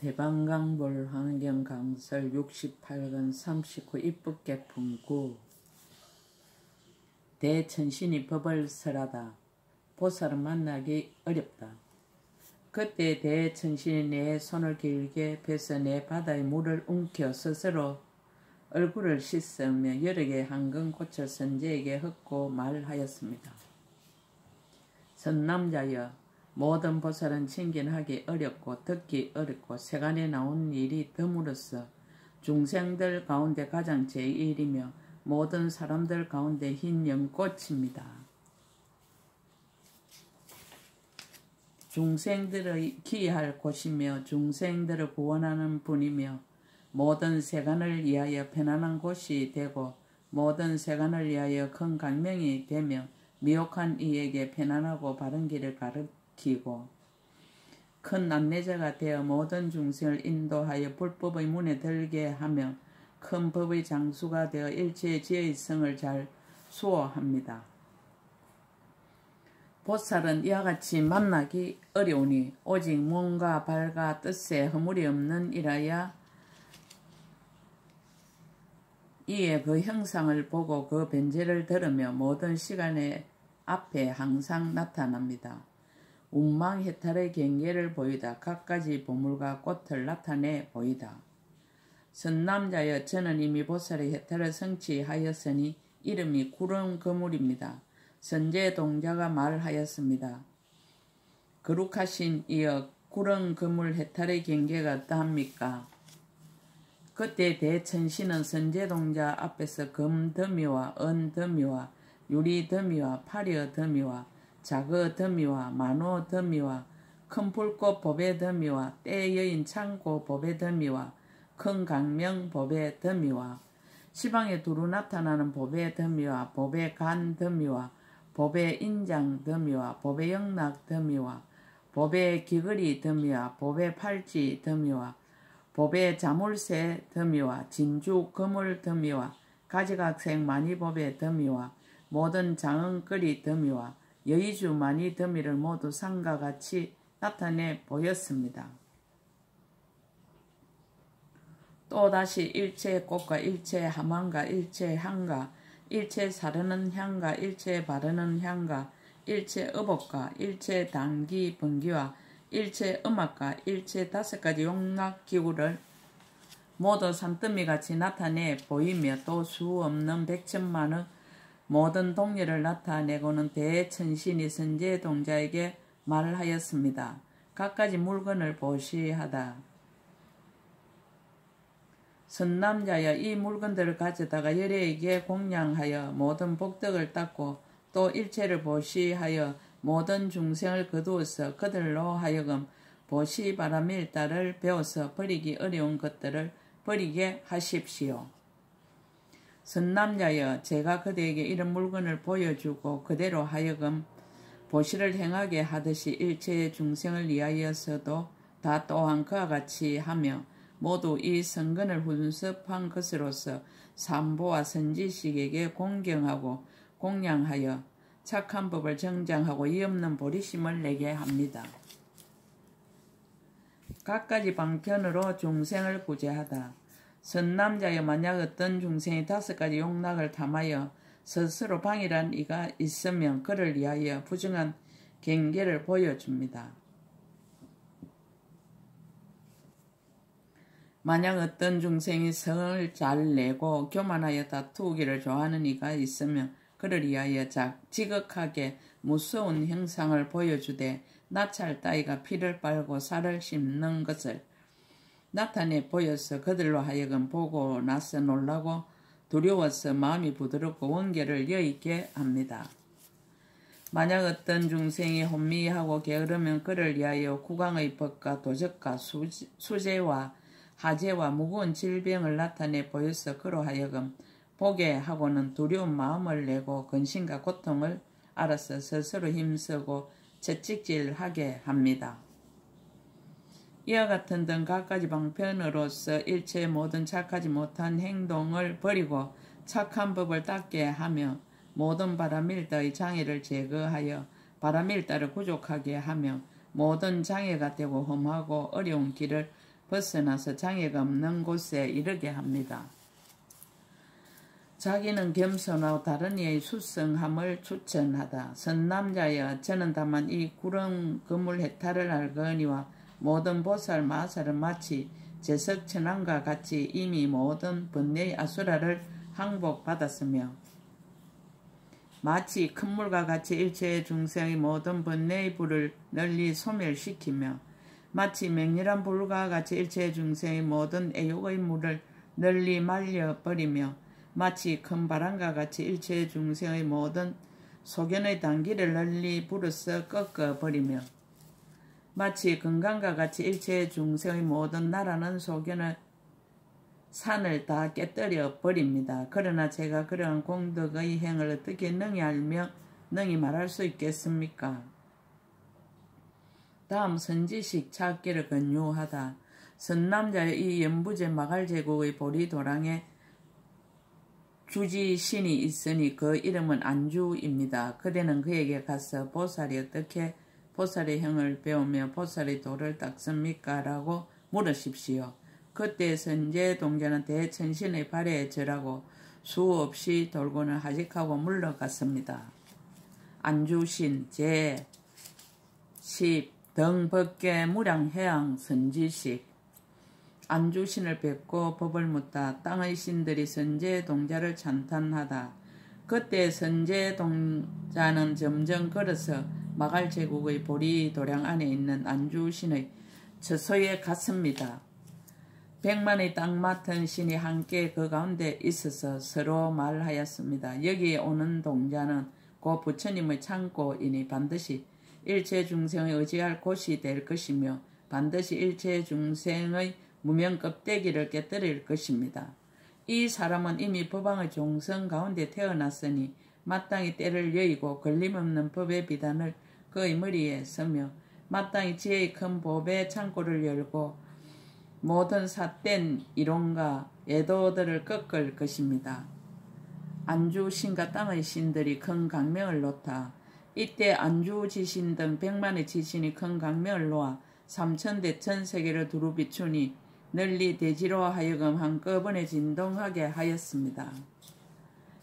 대방강볼 환경강설 68권 39 입법객 품구 대천신이 법을 설하다. 보살은 만나기 어렵다. 그때 대천신이 내 손을 길게 펴서 내 바다에 물을 움켜 스스로 얼굴을 씻으며 여러 개의 한근꽃을 선제에게 흙고 말하였습니다. 선남자여, 모든 보살은 친견하기 어렵고 듣기 어렵고 세간에 나온 일이 드물어서 중생들 가운데 가장 제1이며 모든 사람들 가운데 흰 연꽃입니다. 중생들의 기할 곳이며 중생들을 구원하는 분이며 모든 세간을 위하여 편안한 곳이 되고 모든 세간을 위하여 큰 강명이 되며 미혹한 이에게 편안하고 바른 길을 가르치고 큰 안내자가 되어 모든 중생을 인도하여 불법의 문에 들게 하며 큰 법의 장수가 되어 일체의 지혜의 성을 잘 수호합니다. 보살은 이와 같이 만나기 어려우니 오직 몸과 발과 뜻에 허물이 없는 이라야 이에 그 형상을 보고 그 변제를 들으며 모든 시간에 앞에 항상 나타납니다. 운망해탈의 경계를 보이다. 갖가지 보물과 꽃을 나타내 보이다. 선남자여, 저는 이미 보살의 해탈을 성취하였으니 이름이 구름거물입니다. 선제동자가 말하였습니다. 거룩하신 이여, 구름거물 해탈의 경계가 어떠합니까? 그때 대천신은 선제동자 앞에서 금더미와 은더미와 유리더미와 파리어더미와 자거더미와 만호더미와 큰 불꽃 보배더미와 때여인 창고 보배더미와 큰 강명 보배더미와 시방에 두루 나타나는 보배더미와 보배간더미와 보배인장더미와 보배영락더미와 보배기거리더미와 보배팔찌더미와 보배자물쇠 더미와 진주거물 더미와 가지각색 많이보배 더미와 모든 장은거리 더미와 여의주 많이 더미를 모두 상과 같이 나타내 보였습니다. 또다시 일체의 꽃과 일체의 하만과 일체의 향과 일체 사르는 향과 일체 바르는 향과 일체 의복과 일체 단기 번기와 일체 음악과 일체 5가지 용락기구를 모두 산더미같이 나타내 보이며 또 수 없는 백천만의 모든 동료를 나타내고는 대천신이 선제동자에게 말하였습니다. 갖가지 물건을 보시하다. 선남자여, 이 물건들을 가져다가 여러에게 공양하여 모든 복덕을 닦고 또 일체를 보시하여 모든 중생을 거두어서 그들로 하여금 보시바라밀다를 배워서 버리기 어려운 것들을 버리게 하십시오. 선남자여, 제가 그대에게 이런 물건을 보여주고 그대로 하여금 보시를 행하게 하듯이 일체의 중생을 위하여서도 다 또한 그와 같이 하며 모두 이 성근을 훈습한 것으로서 삼보와 선지식에게 공경하고 공양하여 착한 법을 정장하고 이 없는 보리심을 내게 합니다. 갖가지 방편으로 중생을 구제하다. 선남자여, 만약 어떤 중생이 5가지 용락을 탐하여 스스로 방일한 이가 있으면 그를 위하여 부정한 경계를 보여줍니다. 만약 어떤 중생이 성을 잘 내고 교만하여 다투기를 좋아하는 이가 있으면 그를 위하여 지극하게 무서운 형상을 보여주되 나찰 따위가 피를 빨고 살을 씹는 것을 나타내 보여서 그들로 하여금 보고 나서 놀라고 두려워서 마음이 부드럽고 원결을 여의게 합니다. 만약 어떤 중생이 혼미하고 게으르면 그를 위하여 국왕의 법과 도적과 수재와 하재와 무거운 질병을 나타내 보여서 그로 하여금 보게 하고는 두려운 마음을 내고 근심과 고통을 알아서 스스로 힘쓰고 채찍질하게 합니다. 이와 같은 등 갖가지 방편으로서 일체의 모든 착하지 못한 행동을 버리고 착한 법을 닦게 하며 모든 바라밀다의 장애를 제거하여 바라밀다를 구족하게 하며 모든 장애가 되고 험하고 어려운 길을 벗어나서 장애가 없는 곳에 이르게 합니다. 자기는 겸손하고 다른 이의 수성함을 추천하다. 선남자여, 저는 다만 이 구름 그물 해탈을 알거니와 모든 보살 마살은 마치 제석천왕과 같이 이미 모든 번뇌의 아수라를 항복받았으며 마치 큰 물과 같이 일체의 중생의 모든 번뇌의 불을 널리 소멸시키며 마치 맹렬한 불과 같이 일체의 중생의 모든 애욕의 물을 널리 말려버리며 마치 큰 바람과 같이 일체의 중생의 모든 소견의 단기를 널리 불어서 꺾어버리며 마치 건강과 같이 일체의 중생의 모든 나라는 소견의 산을 다 깨뜨려 버립니다. 그러나 제가 그러한 공덕의 행을 어떻게 능히 알며 능히 말할 수 있겠습니까? 다음 선지식 찾기를 권유하다. 선남자의 이 연부제 마갈제국의 보리도랑에 주지신이 있으니 그 이름은 안주입니다. 그대는 그에게 가서 보살이 어떻게 보살의 형을 배우며 보살의 도를 닦습니까? 라고 물으십시오. 그때 선제동자는 대천신의 발에 절하고 수없이 돌고는 하직하고 물러갔습니다. 안주신 제10 등법계 무량해양 선지식. 안주신을 뵙고 법을 묻다. 땅의 신들이 선제동자를 찬탄하다. 그때 선제동자는 점점 걸어서 마갈제국의 보리도량 안에 있는 안주신의 처소에 갔습니다. 100만의 땅 맡은 신이 함께 그 가운데 있어서 서로 말하였습니다. 여기에 오는 동자는 곧 부처님의 창고이니 반드시 일체 중생의 의지할 곳이 될 것이며 반드시 일체 중생의 무명 껍데기를 깨뜨릴 것입니다. 이 사람은 이미 법왕의 종성 가운데 태어났으니 마땅히 때를 여의고 걸림없는 법의 비단을 그의 머리에 서며 마땅히 지혜의 큰 법의 창고를 열고 모든 삿된 이론과 예도들을 꺾을 것입니다. 안주신과 땅의 신들이 큰 강명을 놓다. 이때 안주지신 등 100만의 지신이 큰 강명을 놓아 3000대 천세계를 두루 비추니 널리 대지로 하여금 한꺼번에 진동하게 하였습니다.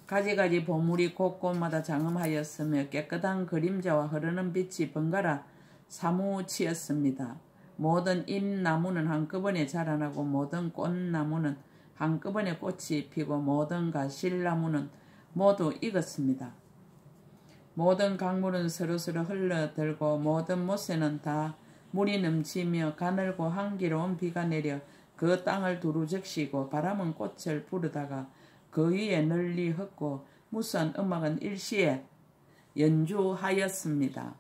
가지가지 보물이 곳곳마다 장엄하였으며 깨끗한 그림자와 흐르는 빛이 번갈아 사무치었습니다. 모든 잎나무는 한꺼번에 자라나고 모든 꽃나무는 한꺼번에 꽃이 피고 모든 가실나무는 모두 익었습니다. 모든 강물은 서로서로 흘러들고 모든 못새는 다 물이 넘치며 가늘고 향기로운 비가 내려 그 땅을 두루 적시고 바람은 꽃을 부르다가 그 위에 널리 흩고 무수한 음악은 일시에 연주하였습니다.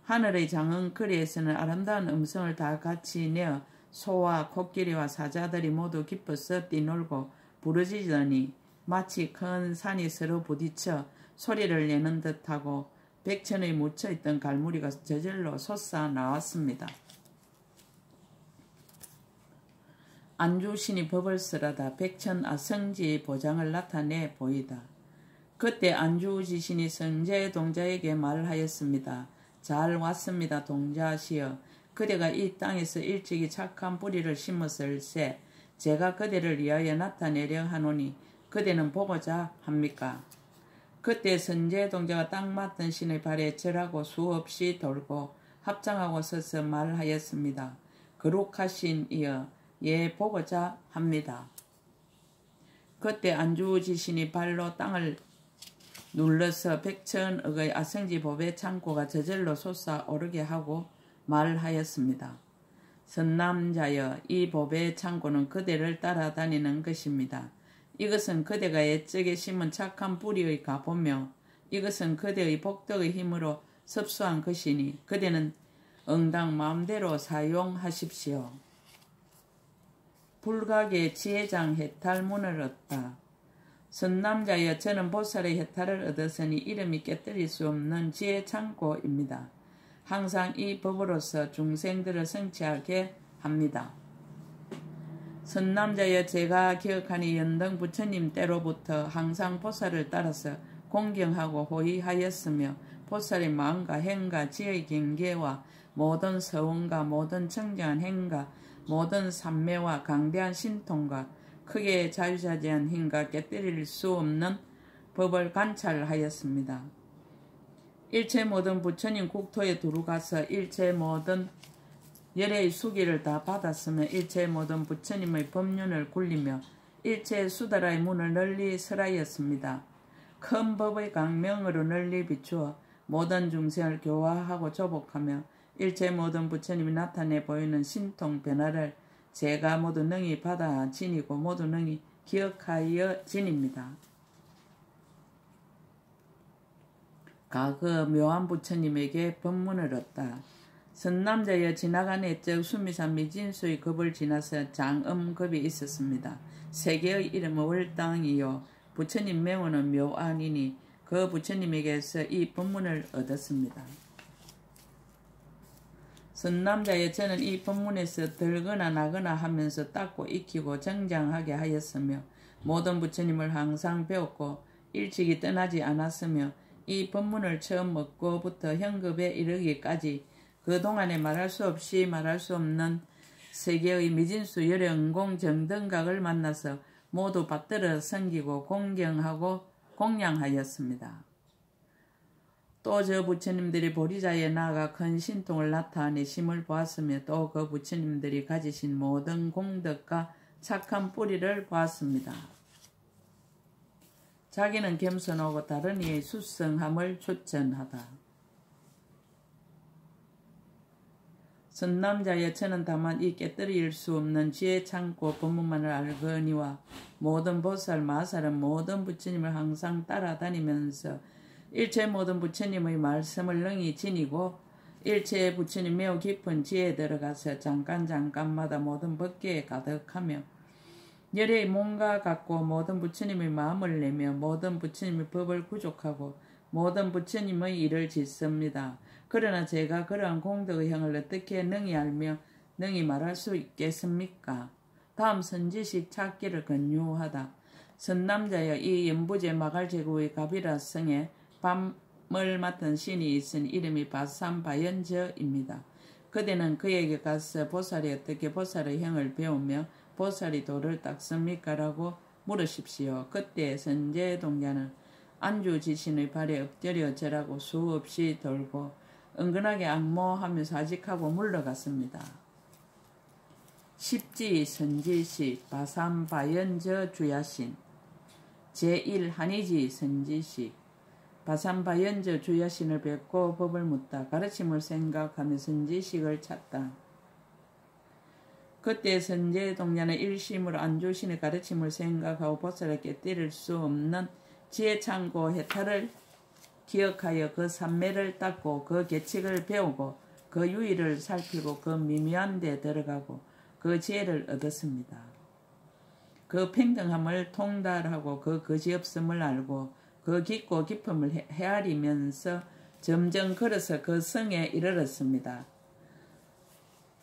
하늘의 장흥 거리에서는 아름다운 음성을 다 같이 내어 소와 코끼리와 사자들이 모두 기뻐서 뛰놀고 부르짖으니 마치 큰 산이 서로 부딪혀 소리를 내는 듯하고 백천에 묻혀있던 갈무리가 저절로 솟아 나왔습니다. 안주신이 법을 쓰라다 백천 아성지의 보장을 나타내 보이다. 그때 안주지신이 성제동자에게 말하였습니다. 잘 왔습니다. 동자시여. 그대가 이 땅에서 일찍이 착한 뿌리를 심었을세 제가 그대를 위하여 나타내려 하노니 그대는 보고자 합니까? 그때 선제동자가 땅 맡은 신의 발에 절하고 수없이 돌고 합장하고 서서 말하였습니다. 거룩하신 이여, 예 보고자 합니다. 그때 안주지신이 발로 땅을 눌러서 백천억의 아성지 법의 창고가 저절로 솟아오르게 하고 말하였습니다. 선남자여, 이 법의 창고는 그대를 따라다니는 것입니다. 이것은 그대가 옛적에 심은 착한 뿌리의 가보며 이것은 그대의 복덕의 힘으로 섭수한 것이니 그대는 응당 마음대로 사용하십시오. 불각의 지혜장 해탈문을 얻다. 선남자여, 저는 보살의 해탈을 얻었으니 이름이 깨뜨릴 수 없는 지혜 창고입니다. 항상 이 법으로서 중생들을 성취하게 합니다. 선남자여, 제가 기억하니 연등 부처님 때로부터 항상 보살을 따라서 공경하고 호의하였으며 보살의 마음과 행과 지혜의 경계와 모든 서원과 모든 청정한 행과 모든 산매와 강대한 신통과 크게 자유자재한 힘과 깨뜨릴 수 없는 법을 관찰하였습니다. 일체 모든 부처님 국토에 두루가서 일체 모든 열의 수기를 다 받았으며 일체 모든 부처님의 법륜을 굴리며 일체 수다라의 문을 널리 설하였습니다. 큰 법의 강명으로 널리 비추어 모든 중생을 교화하고 조복하며 일체 모든 부처님이 나타내 보이는 신통 변화를 제가 모두 능히 받아 지니고 모두 능히 기억하여 지닙니다. 가그 묘한 부처님에게 법문을 얻다. 선남자여 지나간 애적 수미산 미진수의 급을 지나서 장음급이 있었습니다. 세계의 이름은 월당이요 부처님 명호는 묘안이니 그 부처님에게서 이 법문을 얻었습니다. 선남자여 저는 이 법문에서 들거나 나거나 하면서 닦고 익히고 정장하게 하였으며 모든 부처님을 항상 배웠고 일찍이 떠나지 않았으며 이 법문을 처음 먹고부터 현급에 이르기까지 그동안에 말할 수 없이 말할 수 없는 세계의 미진수 열의 은공 정등각을 만나서 모두 받들어 섬기고 공경하고 공양하였습니다. 또 저 부처님들이 보리자에 나아가 큰 신통을 나타내심을 보았으며 또 그 부처님들이 가지신 모든 공덕과 착한 뿌리를 보았습니다. 자기는 겸손하고 다른 이의 수성함을 추천하다. 선남자여 저는 다만 이 깨뜨릴 수 없는 지혜 창고 법문만을 알거니와 모든 보살 마살은 모든 부처님을 항상 따라다니면서 일체 모든 부처님의 말씀을 능히 지니고 일체 부처님 매우 깊은 지혜에 들어가서 잠깐마다 모든 법계에 가득하며 열의 몸과 같고 모든 부처님의 마음을 내며 모든 부처님의 법을 구족하고 모든 부처님의 일을 짓습니다. 그러나 제가 그러한 공덕의 형을 어떻게 능히 알며 능히 말할 수 있겠습니까? 다음 선지식 찾기를 권유하다. 선남자여 이 연부제 마갈제국의 가비라 성에 밤을 맡은 신이 있으니 이름이 바삼바연저입니다. 그대는 그에게 가서 보살이 어떻게 보살의 형을 배우며 보살이 도를 닦습니까? 라고 물으십시오. 그때 선제동자는 안주지신의 발에 엎드려 절하고 수없이 돌고 은근하게 악모하면서 아직하고 물러갔습니다. 십지 선지식 바삼바연저 주야신 제1 한의지 선지식 바삼바연저 주야신을 뵙고 법을 묻다. 가르침을 생각하며 선지식을 찾다. 그때 선제동자는 일심으로 안주신의 가르침을 생각하고 보살을 깨뜨릴 수 없는 지혜창고 해탈을 기억하여 그 삼매를 닦고 그 계칙을 배우고 그 유의를 살피고 그 미미한 데 들어가고 그 지혜를 얻었습니다. 그 평등함을 통달하고 그 거지없음을 알고 그 깊고 깊음을 헤아리면서 점점 걸어서 그 성에 이르렀습니다.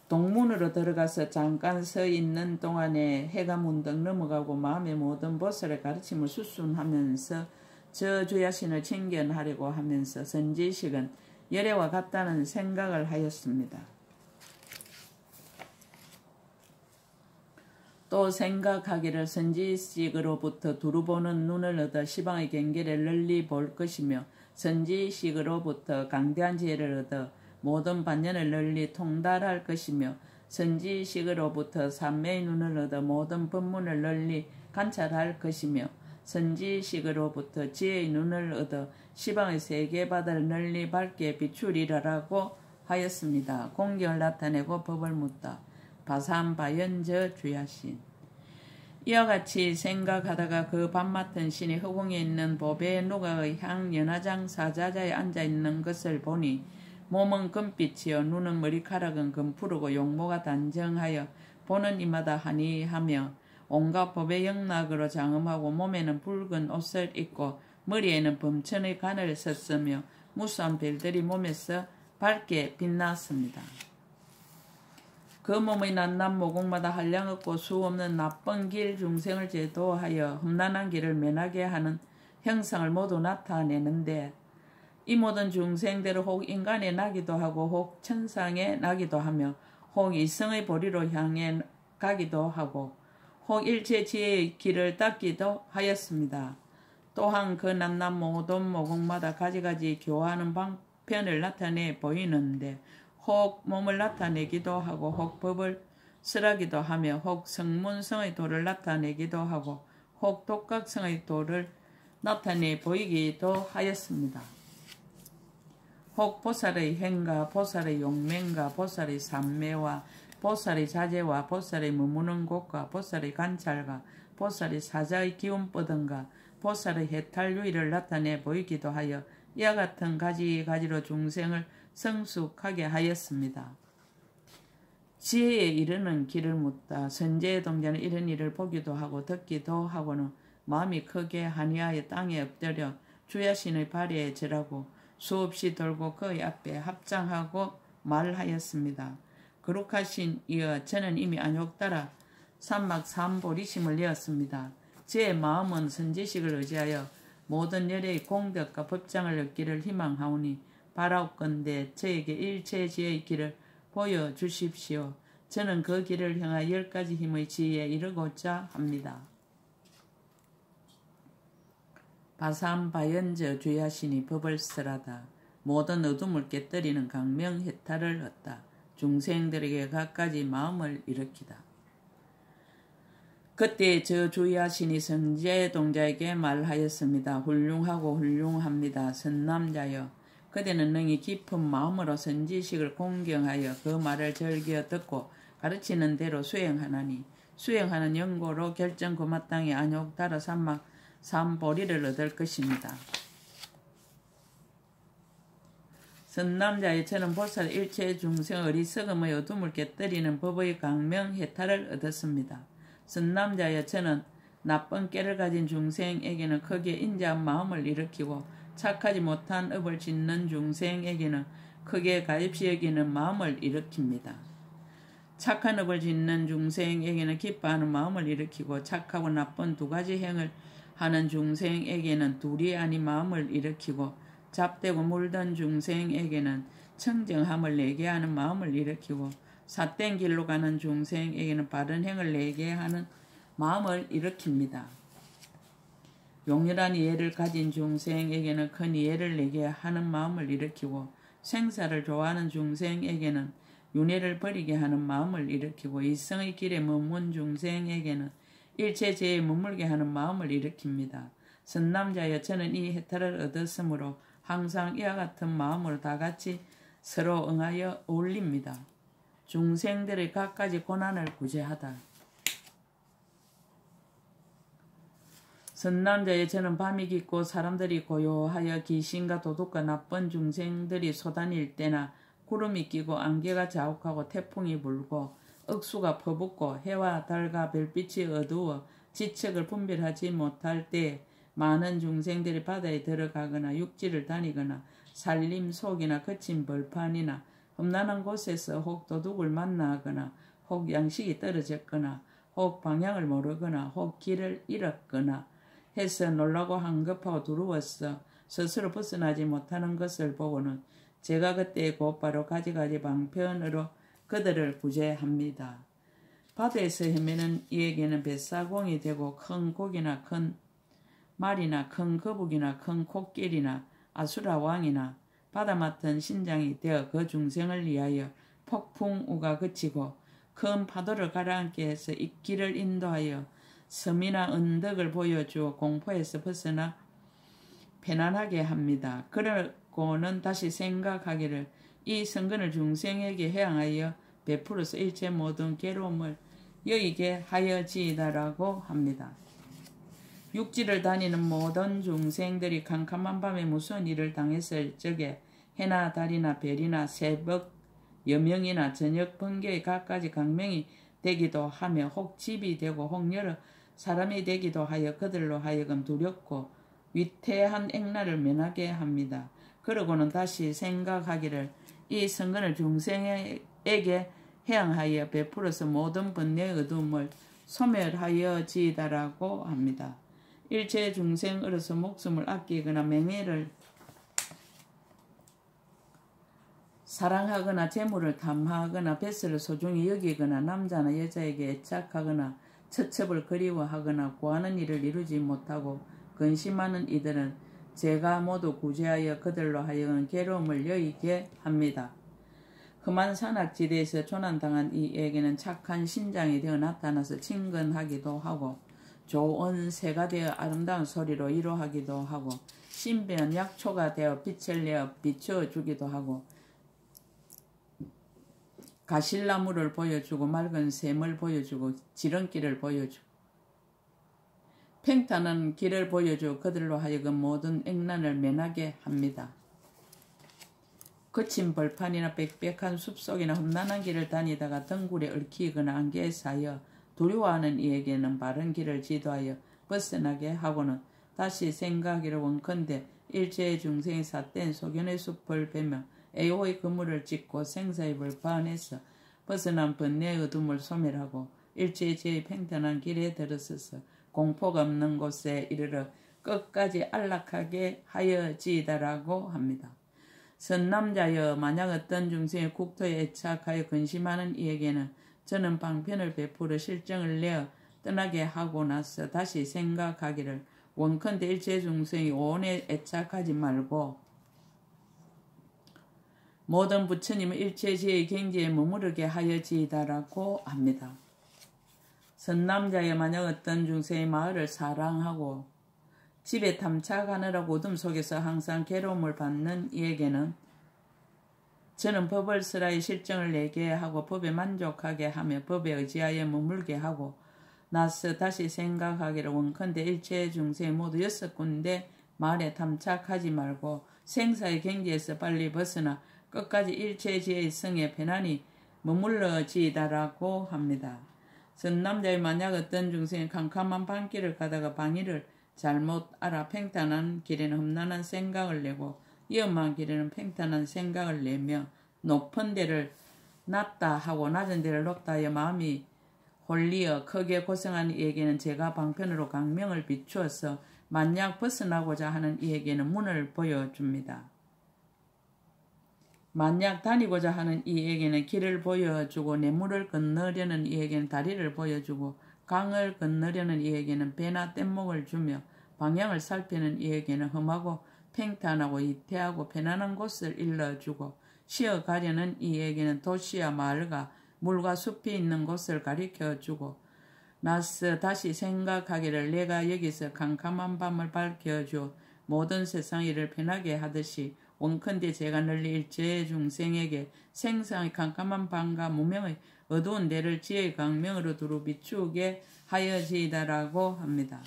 동문으로 들어가서 잠깐 서 있는 동안에 해가 문득 넘어가고 마음의 모든 보살의 가르침을 수순하면서 저 주야신을 챙겨하려고 하면서 선지식은 열애와 같다는 생각을 하였습니다. 또 생각하기를 선지식으로부터 두루보는 눈을 얻어 시방의 경계를 널리 볼 것이며 선지식으로부터 강대한 지혜를 얻어 모든 반연을 널리 통달할 것이며 선지식으로부터 삼매의 눈을 얻어 모든 법문을 널리 관찰할 것이며 선지식으로부터 지혜의 눈을 얻어 시방의 세계바다를 널리 밝게 비추리라라고 하였습니다. 공경을 나타내고 법을 묻다. 바삼바연저 주야신 이와 같이 생각하다가 그 밤 맡은 신이 허공에 있는 보배 누가의 향연화장 사자자에 앉아있는 것을 보니 몸은 금빛이요 눈은 머리카락은 금푸르고 용모가 단정하여 보는 이마다 한이하며 온갖 법의 영락으로 장엄하고 몸에는 붉은 옷을 입고 머리에는 범천의 관을 썼으며 무수한 별들이 몸에서 밝게 빛났습니다. 그 몸의 낱낱 모공마다 한량없고 수없는 나쁜 길 중생을 제도하여 험난한 길을 면하게 하는 형상을 모두 나타내는데 이 모든 중생들은 혹 인간에 나기도 하고 혹 천상에 나기도 하며 혹 이성의 보리로 향해 가기도 하고 혹 일체 지혜의 길을 닦기도 하였습니다. 또한 그 남남 모든 모국마다 가지가지 교화하는 방편을 나타내 보이는데 혹 몸을 나타내기도 하고 혹 법을 설하기도 하며 혹 성문성의 도를 나타내기도 하고 혹 독각성의 도를 나타내 보이기도 하였습니다. 혹 보살의 행과 보살의 용맹과 보살의 삼매와 보살의 자제와 보살의 머무는 곳과 보살의 관찰과 보살의 사자의 기운 뻗음과 보살의 해탈유의를 나타내 보이기도 하여 이와 같은 가지가지로 중생을 성숙하게 하였습니다. 지혜에 이르는 길을 묻다. 선제의 동자는 이런 일을 보기도 하고 듣기도 하고는 마음이 크게 한이하여 땅에 엎드려 주야신의 발에 절하고 수없이 돌고 그의 앞에 합장하고 말하였습니다. 거룩하신 이여, 저는 이미 안욕 따라 삼막 삼보리심을 내었습니다. 제 마음은 선지식을 의지하여 모든 열의 공덕과 법장을 얻기를 희망하오니 바라옵건대 저에게 일체지의 길을 보여주십시오. 저는 그 길을 향하여 10가지 힘의 지혜에 이르고자 합니다. 바삼바연저 주야신이 법을 설하다. 모든 어둠을 깨뜨리는 강명해탈을 얻다. 중생들에게 갖가지 마음을 일으키다. 그때 저 주야신이 선제동자에게 말하였습니다. 훌륭하고 훌륭합니다. 선남자여, 그대는 능히 깊은 마음으로 선지식을 공경하여 그 말을 즐겨 듣고 가르치는 대로 수행하나니 수행하는 연고로 결정 그 마땅히 안욕 따라 삼막 삼보리를 얻을 것입니다. 선남자의 저는 보살 일체 중생 어리석음의 어둠을 깨뜨리는 법의 강명 해탈을 얻었습니다. 선남자의 저는 나쁜 깨를 가진 중생에게는 크게 인자한 마음을 일으키고 착하지 못한 업을 짓는 중생에게는 크게 가입시 여기는 마음을 일으킵니다. 착한 업을 짓는 중생에게는 기뻐하는 마음을 일으키고 착하고 나쁜 두 가지 행을 하는 중생에게는 둘이 아닌 마음을 일으키고 잡되고 물든 중생에게는 청정함을 내게 하는 마음을 일으키고 삿된 길로 가는 중생에게는 바른 행을 내게 하는 마음을 일으킵니다. 용렬한 이해를 가진 중생에게는 큰 이해를 내게 하는 마음을 일으키고 생사를 좋아하는 중생에게는 윤회를 버리게 하는 마음을 일으키고 이성의 길에 머문 중생에게는 일체제에 머물게 하는 마음을 일으킵니다. 선남자여, 저는 이 해탈을 얻었으므로 항상 이와 같은 마음으로 다같이 서로 응하여 어울립니다. 중생들의 갖가지 고난을 구제하다. 선남자의 저는 밤이 깊고 사람들이 고요하여 귀신과 도둑과 나쁜 중생들이 쏘다닐 때나 구름이 끼고 안개가 자욱하고 태풍이 불고 억수가 퍼붓고 해와 달과 별빛이 어두워 지척을 분별하지 못할 때 많은 중생들이 바다에 들어가거나 육지를 다니거나 산림 속이나 거친 벌판이나 험난한 곳에서 혹 도둑을 만나거나 혹 양식이 떨어졌거나 혹 방향을 모르거나 혹 길을 잃었거나 해서 놀라고 한급하고 두려워서 스스로 벗어나지 못하는 것을 보고는 제가 그때 곧바로 가지가지 방편으로 그들을 구제합니다. 바다에서 헤매는 이에게는 뱃사공이 되고 큰 고기나 큰 말이나 큰 거북이나 큰 코끼리나 아수라 왕이나 바다 맡은 신장이 되어 그 중생을 위하여 폭풍우가 그치고 큰 파도를 가라앉게 해서 입길을 인도하여 섬이나 언덕을 보여주어 공포에서 벗어나 편안하게 합니다. 그러고는 다시 생각하기를 이 성근을 중생에게 해양하여 베풀어서 일체 모든 괴로움을 여의게 하여지이다라고 합니다. 육지를 다니는 모든 중생들이 캄캄한 밤에 무슨 일을 당했을 적에 해나 달이나 별이나 새벽 여명이나 저녁 번개의 갖가지 강명이 되기도 하며 혹 집이 되고 혹 여러 사람이 되기도 하여 그들로 하여금 두렵고 위태한 액날을 면하게 합니다. 그러고는 다시 생각하기를 이 성근을 중생에게 해양하여 베풀어서 모든 번뇌의 어둠을 소멸하여지이다라고 합니다. 일체 중생으로서 목숨을 아끼거나 명예를 사랑하거나 재물을 탐하거나 뱃을 소중히 여기거나 남자나 여자에게 애착하거나 처첩을 그리워하거나 구하는 일을 이루지 못하고 근심하는 이들은 제가 모두 구제하여 그들로 하여금 괴로움을 여기게 합니다. 험한 산악지대에서 조난당한 이에게는 착한 신장이 되어 나타나서 친근하기도 하고 좋은 새가 되어 아름다운 소리로 위로하기도 하고 신비한 약초가 되어 빛을 내어 비추어 주기도 하고 가실나무를 보여주고 맑은 샘을 보여주고 지름길을 보여주고 팽탄한 길을 보여주고 그들로 하여금 모든 액난을 면하게 합니다. 거친 벌판이나 빽빽한 숲속이나 험난한 길을 다니다가 덩굴에 얽히거나 안개에 쌓여 두려워하는 이에게는 바른 길을 지도하여 벗어나게 하고는 다시 생각하기를 원컨대 일제의 중생이 삿된 소견의 숲을 베며 애호의 그물을 찢고 생사의 벌판에서 벗어난 번뇌의 어둠을 소멸하고 일제의 제의 팽탄한 길에 들어서서 공포가 없는 곳에 이르러 끝까지 안락하게 하여지이다라고 합니다. 선남자여 만약 어떤 중생의 국토에 애착하여 근심하는 이에게는 저는 방편을 베풀어 실정을 내어 떠나게 하고 나서 다시 생각하기를 원컨대 일체 중생이 오온에 애착하지 말고 모든 부처님은 일체지의 경지에 머무르게 하여지이다라고 합니다. 선남자여 만약 어떤 중생의 마을을 사랑하고 집에 탐착하느라고 어둠 속에서 항상 괴로움을 받는 이에게는 저는 법을 스라이 실정을 내게 하고 법에 만족하게 하며 법에 의지하여 머물게 하고 나서 다시 생각하기를 원컨대 일체 중생 모두 6군데 마을에 탐착하지 말고 생사의 경지에서 빨리 벗어나 끝까지 일체지의 성에 편안히 머물러지이다라고 합니다. 선남자의 만약 어떤 중생이 캄캄한 밤길을 가다가 방위를 잘못 알아 팽탄한 길에는 험난한 생각을 내고 위험한 길에는 팽탄한 생각을 내며 높은 데를 낮다 하고 낮은 데를 높다 하여 마음이 홀리어 크게 고생하는 이에게는 제가 방편으로 광명을 비추어서 만약 벗어나고자 하는 이에게는 문을 보여줍니다. 만약 다니고자 하는 이에게는 길을 보여주고 내물을 건너려는 이에게는 다리를 보여주고 강을 건너려는 이에게는 배나 뗏목을 주며 방향을 살피는 이에게는 험하고 팽탄하고 이태하고 편안한 곳을 일러주고 쉬어가려는 이에게는 도시와 마을과 물과 숲이 있는 곳을 가리켜주고 나서 다시 생각하기를 내가 여기서 캄캄한 밤을 밝혀줘 모든 세상 일을 편하게 하듯이 원컨대 제가 널리 일체의 중생에게 생상의 캄캄한 밤과 무명의 어두운 데를 지혜의 광명으로 두루 비추게 하여지이다라고 합니다.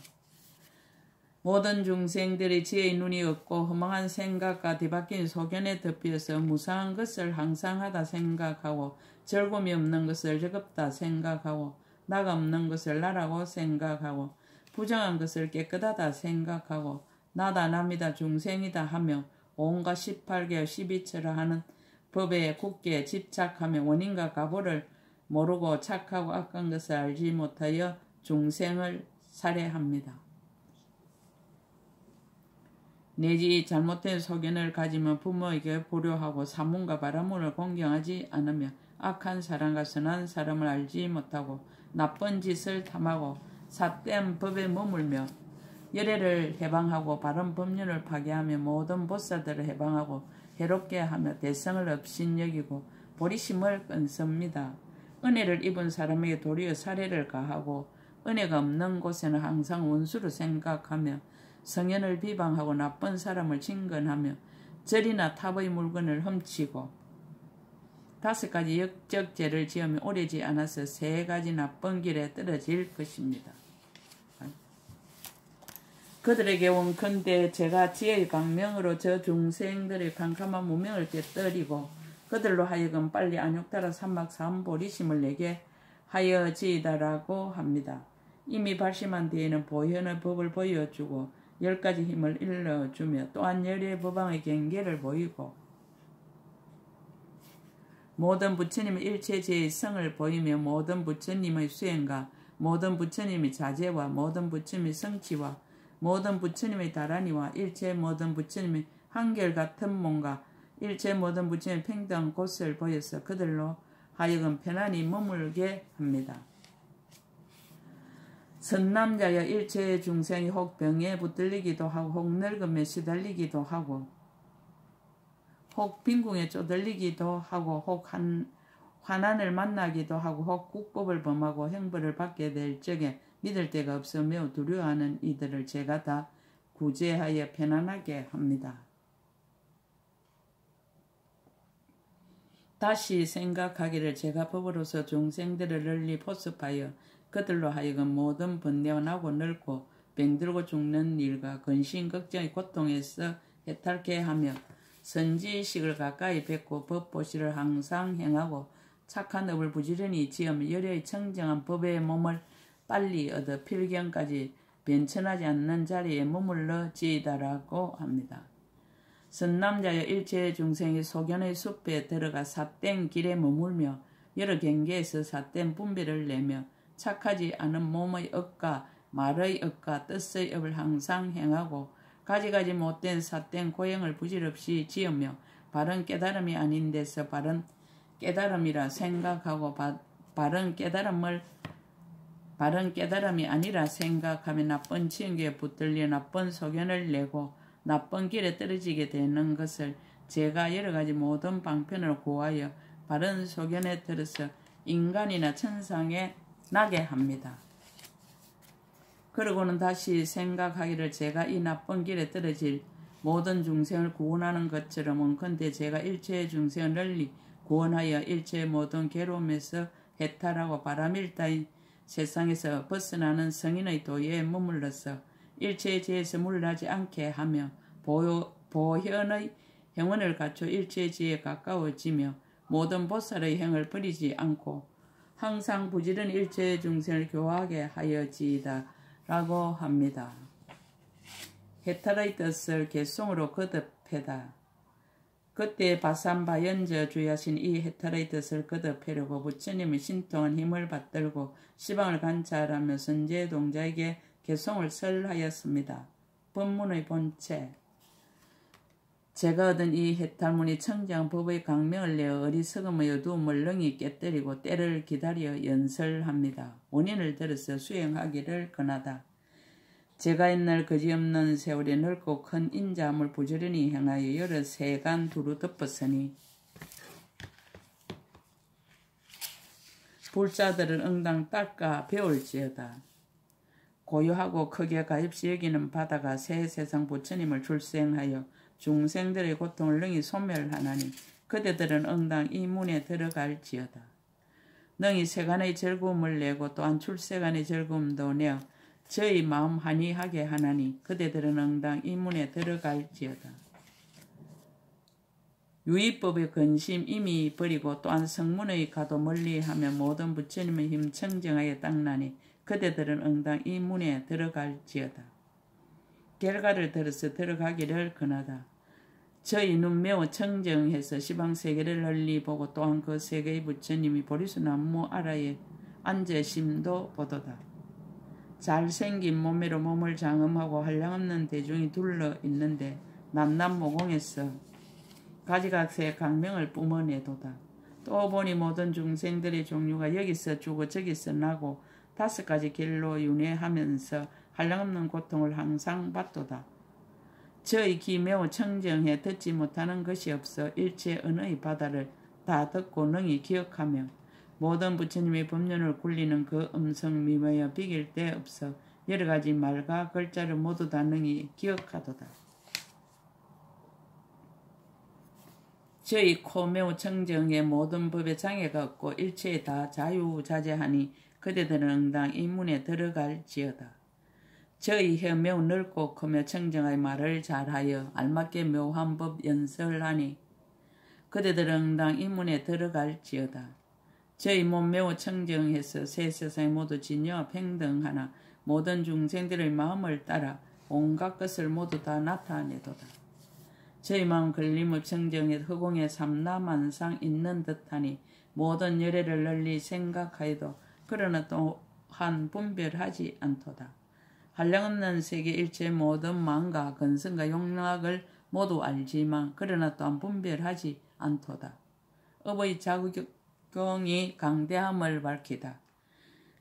모든 중생들이 지혜의 눈이 없고 허망한 생각과 뒤바뀐 소견에 덮여서 무상한 것을 항상하다 생각하고 즐거움이 없는 것을 즐겁다 생각하고 나가 없는 것을 나라고 생각하고 부정한 것을 깨끗하다 생각하고 나다 남이다 중생이다 하며 온갖 18개와 12처라 하는 법에 굳게 집착하며 원인과 가보를 모르고 착하고 악한 것을 알지 못하여 중생을 살해합니다. 내지 잘못된 소견을 가지면 부모에게 불효하고 사문과 바라문을 공경하지 않으며 악한 사람과 선한 사람을 알지 못하고 나쁜 짓을 탐하고 삿된 법에 머물며 열애를 해방하고 바른 법륜을 파괴하며 모든 보살들을 해방하고 해롭게 하며 대성을 업신여기고 보리심을 끊습니다. 은혜를 입은 사람에게 도리어 살해를 가하고 은혜가 없는 곳에는 항상 원수로 생각하며 성현을 비방하고 나쁜 사람을 징건하며 절이나 탑의 물건을 훔치고 5가지 역적죄를 지으며 오래지 않아서 3가지 나쁜 길에 떨어질 것입니다. 그들에게 원컨대 제가 지혜의 광명으로 저 중생들의 캄캄한 무명을 깨뜨리고 그들로 하여금 빨리 안욕따라 삼박삼보리심을 내게 하여지이다라고 합니다. 이미 발심한 뒤에는 보현의 법을 보여주고 10가지 힘을 일러주며 또한 열의 법왕의 경계를 보이고 모든 부처님의 일체제의 성을 보이며 모든 부처님의 수행과 모든 부처님의 자제와 모든 부처님의 성취와 모든 부처님의 다라니와 일체 모든 부처님의 한결같은 몸과 일체 모든 부처님의 평등한 곳을 보여서 그들로 하여금 편안히 머물게 합니다. 선남자여 일체 중생이 혹 병에 붙들리기도 하고 혹 늙음에 시달리기도 하고 혹 빈궁에 쪼들리기도 하고 혹 환난을 만나기도 하고 혹 국법을 범하고 형벌을 받게 될 적에 믿을 데가 없어 매우 두려워하는 이들을 제가 다 구제하여 편안하게 합니다. 다시 생각하기를 제가 법으로서 중생들을 널리 포섭하여 그들로 하여금 모든 번뇌와 나고 늙고 병들고 죽는 일과 근심 걱정의 고통에서 해탈케 하며 선지식을 가까이 뵙고 법보시를 항상 행하고 착한 업을 부지런히 지으며 열의 청정한 법의 몸을 빨리 얻어 필경까지 변천하지 않는 자리에 머물러 지이다라고 합니다. 선남자여 일체 중생이 소견의 숲에 들어가 삿된 길에 머물며 여러 경계에서 삿된 분별을 내며 착하지 않은 몸의 업과 말의 업과 뜻의 업을 항상 행하고 가지가지 못된 삿된 고행을 부질없이 지으며 바른 깨달음이 아닌 데서 바른 깨달음이라 생각하고 바른 깨달음이 아니라 생각하며 나쁜 친구에 붙들려 나쁜 소견을 내고 나쁜 길에 떨어지게 되는 것을 제가 여러가지 모든 방편을 고하여 바른 소견에 들어서 인간이나 천상에 나게 합니다. 그러고는 다시 생각하기를 제가 이 나쁜 길에 떨어질 모든 중생을 구원하는 것처럼 원컨대 제가 일체의 중생을 널리 구원하여 일체의 모든 괴로움에서 해탈하고 바람일다인 세상에서 벗어나는 성인의 도에 머물러서 일체의 죄에서 물러나지 않게 하며 보현의 형언을 갖춰 일체의 지에 가까워지며 모든 보살의 형을 버리지 않고 항상 부지런히 일체의 중생을 교화하게 하여지이다 라고 합니다. 해탈의 뜻을 개송으로 거듭해다. 그때 바삼바연저 주야신 이 해탈의 뜻을 거듭하려고 부처님의 신통한 힘을 받들고 시방을 관찰하며 선제 동자에게 개송을 설하였습니다. 법문의 본체 제가 얻은 이 해탈문이 청정 법의 강명을 내어 어리석음의 어두움을 능히 깨뜨리고 때를 기다려 연설합니다. 원인을 들어서 수행하기를 권하다. 제가 옛날 거지없는 세월에 넓고 큰 인자함을 부지런히 행하여 여러 세간 두루 덮었으니 불자들을 응당 닦아 배울지어다. 고요하고 크게 가엾이 여기는 바다가 새 세상 부처님을 출생하여 중생들의 고통을 능히 소멸하나니 그대들은 응당 이 문에 들어갈지어다. 능히 세간의 즐거움을 내고 또한 출세간의 즐거움도 내어 저희 마음 한이하게 하나니 그대들은 응당 이 문에 들어갈지어다. 유의법의 근심 이미 버리고 또한 성문의 가도 멀리하며 모든 부처님의 힘 청정하여 닦나니 그대들은 응당 이 문에 들어갈지어다. 결과를 들어서 들어가기를 권하다. 저희 눈 매우 청정해서 시방세계를 널리 보고 또한 그 세계의 부처님이 보리수나무 아래에 앉으심도 보도다. 잘생긴 몸매로 몸을 장엄하고 한량없는 대중이 둘러 있는데 남남모공에서 가지각색 강명을 뿜어내도다. 또 보니 모든 중생들의 종류가 여기서 죽어 저기서 나고 5가지 길로 윤회하면서 한량없는 고통을 항상 받도다. 저의 귀 매우 청정해 듣지 못하는 것이 없어 일체 언어의 바다를 다 듣고 능히 기억하며 모든 부처님의 법륜을 굴리는 그 음성 미모여 비길 데 없어 여러가지 말과 글자를 모두 다 능히 기억하도다. 저희 코 매우 청정해 모든 법에 장애가 없고 일체에 다 자유자재하니 그대들은 응당 이 문에 들어갈지어다. 저희 혀 매우 넓고 크며 청정하여 말을 잘하여 알맞게 묘한 법 연설하니 그대들은 응당 이 문에 들어갈지어다. 저희 몸 매우 청정해서 새 세상에 모두 진여 평등하나 모든 중생들의 마음을 따라 온갖 것을 모두 다 나타내도다. 저희 마음 걸림없 청정해 허공에 삼라만상 있는 듯하니 모든 열애를 널리 생각하여도 그러나 또한 분별하지 않도다. 한량없는 세계 일체 모든 망과 근성과 용락을 모두 알지만 그러나 또한 분별하지 않도다. 업의 작용이 강대함을 밝히다.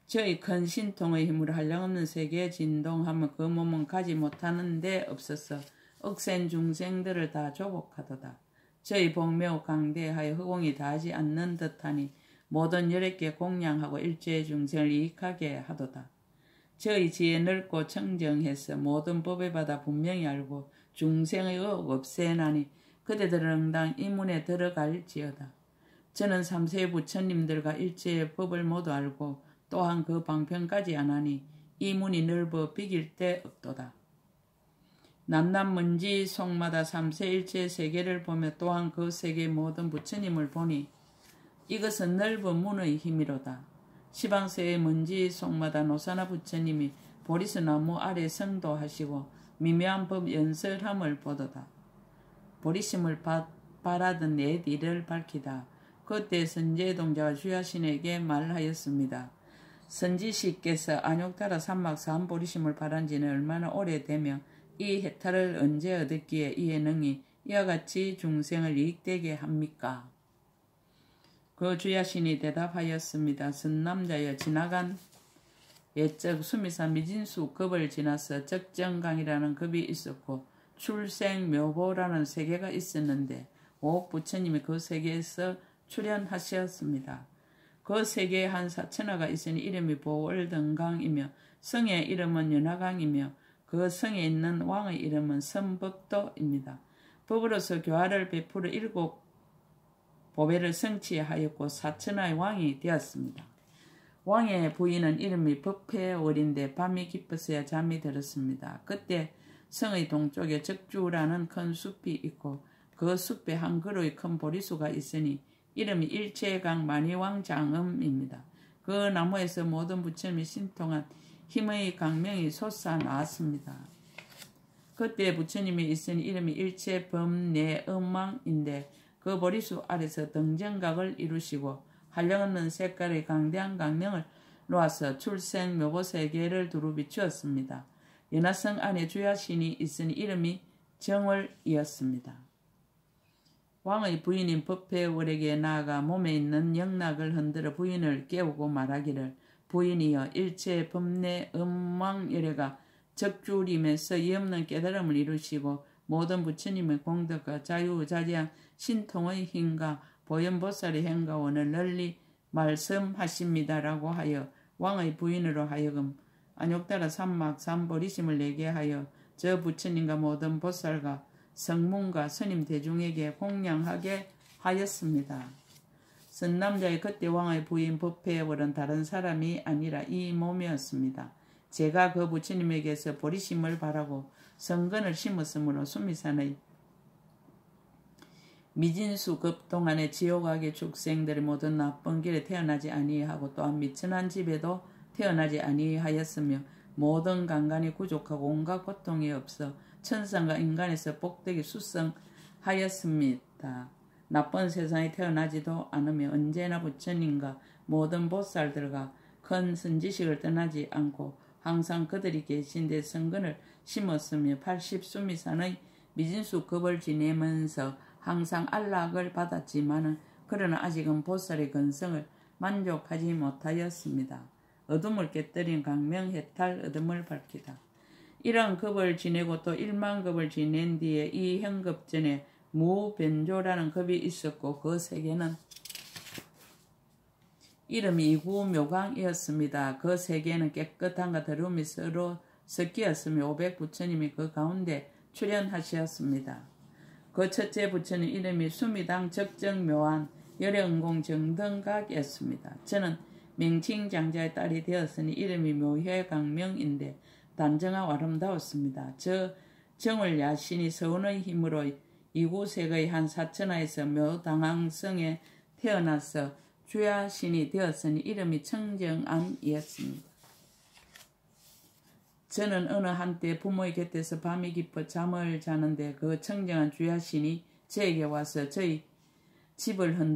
저희 큰 신통의 힘으로 한량없는 세계에 진동하면 그 몸은 가지 못하는 데 없어서 억센 중생들을 다 조복하도다. 저희 복 매우 강대하여 허공이 닿지 않는 듯하니 모든 열애께 공양하고 일체의 중생을 이익하게 하도다. 저희 지혜 넓고 청정해서 모든 법에 받아 분명히 알고 중생의 의혹 없애나니 그대들은 응당 이 문에 들어갈지어다. 저는 삼세의 부처님들과 일체의 법을 모두 알고 또한 그 방편까지 안하니 이 문이 넓어 비길 데 없도다. 남남문지 속마다 삼세 일체 세계를 보며 또한 그 세계의 모든 부처님을 보니 이것은 넓은 문의 힘이로다. 시방세의 문지 속마다 노사나 부처님이 보리수 나무 아래 성도하시고 미묘한 법 연설함을 보도다. 보리심을 바라던 옛 일을 밝히다. 그때 선제동자가 주야신에게 말하였습니다. 선지시께서 안욕타라 삼막 사함보리심을 바란 지는 얼마나 오래되며 이 해탈을 언제 얻었기에 이에 능히 이와 같이 중생을 이익되게 합니까? 그 주야신이 대답하였습니다. 선남자여, 지나간 옛적 수미산 미진수 급을 지나서 적정강이라는 급이 있었고 출생묘보라는 세계가 있었는데 오옥 부처님이 그 세계에서 출현하셨습니다. 그 세계에 한 사천하가 있으니 이름이 보월등강이며 성의 이름은 연화강이며 그 성에 있는 왕의 이름은 선법도입니다. 법으로서 교화를 베풀어 7 보배를 성취하였고 사천하의 왕이 되었습니다. 왕의 부인은 이름이 법회월인데 밤이 깊어서야 잠이 들었습니다. 그때 성의 동쪽에 적주라는 큰 숲이 있고 그 숲에 한 그루의 큰 보리수가 있으니 이름이 일체강 만이왕장음입니다. 그 나무에서 모든 부처님이 신통한 힘의 강명이 솟아나왔습니다. 그때 부처님이 있으니 이름이 일체범내음왕인데 그 보리수 아래서 등정각을 이루시고 한량없는 색깔의 강대한 강명을 놓아서 출생 묘보세계를 두루 비추었습니다. 연화성 안에 주야신이 있으니 이름이 정월이었습니다. 왕의 부인인 법회월에게 나아가 몸에 있는 영락을 흔들어 부인을 깨우고 말하기를 부인이여 일체 법내 음왕열애가 적주림에서 이없는 깨달음을 이루시고 모든 부처님의 공덕과 자유자재한 신통의 힘과 보현보살의 행가원을 널리 말씀하십니다라고 하여 왕의 부인으로 하여금 안욕따라 삼막 삼보리심을 내게 하여 저 부처님과 모든 보살과 성문과 스님 대중에게 공양하게 하였습니다. 선남자의 그때 왕의 부인 법회월은 다른 사람이 아니라 이 몸이었습니다. 제가 그 부처님에게서 보리심을 바라고 성근을 심었으므로 수미산의 미진수급 동안의 지옥악의 축생들이 모든 나쁜 길에 태어나지 아니하고 또한 미천한 집에도 태어나지 아니하였으며 모든 강간이 구족하고 온갖 고통이 없어 천상과 인간에서 복되게 수성하였습니다. 나쁜 세상에 태어나지도 않으며 언제나 부처님과 모든 보살들과 큰 선지식을 떠나지 않고 항상 그들이 계신 데 성근을 심었으며 80수미산의 미진수급을 지내면서 항상 안락을 받았지만은 그러나 아직은 보살의 근성을 만족하지 못하였습니다. 어둠을 깨뜨린 강명해탈 어둠을 밝히다. 이런 급을 지내고 또 1만 급을 지낸 뒤에 이 현급 전에 무변조라는 급이 있었고 그 세계는 이름이 이구묘강이었습니다. 그 세계는 깨끗함과 더러움이 서로 섞였으며 500 부처님이 그 가운데 출현하셨습니다. 그 첫째 부처님 이름이 수미당 적정묘한 열애응공 정등각이었습니다. 저는 명칭장자의 딸이 되었으니 이름이 묘회강명인데 단정하고 아름다웠습니다. 저 정월 야신이 서운의 힘으로 이구색의 한 사천하에서 묘당항성에 태어나서 주야신이 되었으니 이름이 청정암이었습니다. 저는 어느 한때 부모의 곁에서 밤이 깊어 잠을 자는데 그 청정한 주야신이 저에게 와서 저희 집을 흔들어